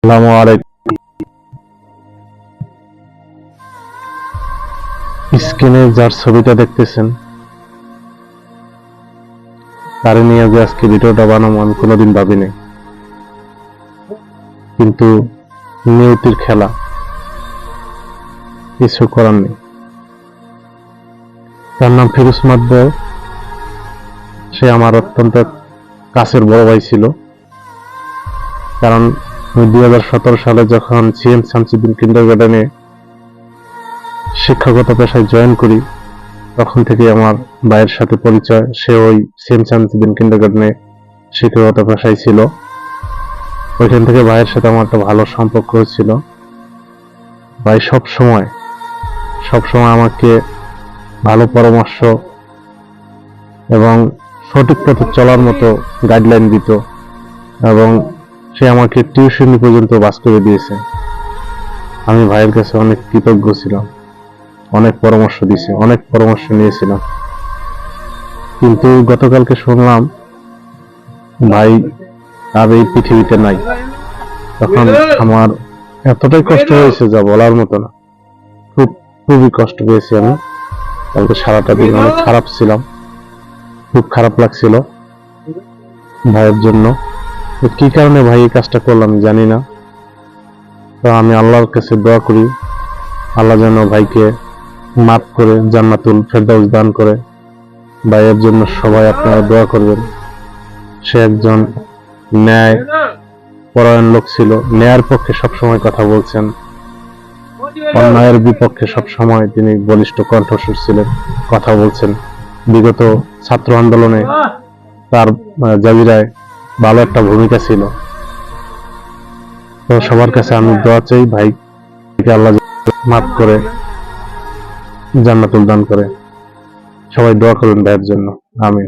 আসসালামু আলাইকুম। স্ক্রিনে যার ছবিটা দেখতেছেন তারে নিয়ে যে আজকে ভিডিওটা বানাবো আমি কোনোদিন ভাবিনি, কিন্তু নিয়তির খেলা, কিছু করার নেই। তার নাম ফিরোজ মাদ্দার। সে আমার অত্যন্ত কাছের বড় ভাই ছিল, কারণ আমি 2017 সালে যখন সিএম শামসুদ্দিন কিন্ডারগার্টেনে শিক্ষকতা পেশায় জয়েন করি, তখন থেকে আমার ভাইয়ের সাথে পরিচয়। সে ওই সিএম শামসুদ্দিন কিন্ডারগার্টেনে শিক্ষকতা পেশায় ছিল। ওইখান থেকে ভাইয়ের সাথে আমার একটা ভালো সম্পর্ক ছিল। ভাই সব সময় আমাকে ভালো পরামর্শ এবং সঠিক পথে চলার মতো গাইডলাইন দিত, এবং সে আমাকে টিউশনি পর্যন্ত বাস করে দিয়েছে। আমি ভাইয়ের কাছে অনেক কৃতজ্ঞ ছিলাম। অনেক পরামর্শ দিয়েছে, অনেক পরামর্শ নিয়েছিলাম। কিন্তু গতকালকে শুনলাম ভাই আর এই পৃথিবীতে নাই। তখন আমার এতটাই কষ্ট হয়েছে যা বলার মতো না। খুবই কষ্ট পেয়েছি আমি। কালকে সারাটা দিন অনেক খারাপ ছিলাম, খুব খারাপ লাগছিল ভাইয়ের জন্য। কি কারণে ভাই এই কাজটা করলাম জানি না। তো আমি আল্লাহর কাছে দোয়া করি, আল্লাহ যেন ভাইকে মাফ করে জান্নাতুল ফেরদাউস দান করে। ভাইয়ের জন্য সবাই আপনারা দোয়া করবেন। সে একজন ন্যায় পরায়ণ লোক ছিল, ন্যায়ের পক্ষে সবসময় কথা বলছেন, অন্যায়ের বিপক্ষে সবসময় তিনি বলিষ্ঠ কণ্ঠস্বর ছিলেন, কথা বলছেন। বিগত ছাত্র আন্দোলনে তার জাজিরায় ভালো একটা ভূমিকা ছিল। তো সবার কাছে আমি দোয়া চাই, ভাইকে আল্লাহ মাফ করে জান্নাতুল দান করে। সবাই দোয়া করবেন ভাইয়ের জন্য। আমিন।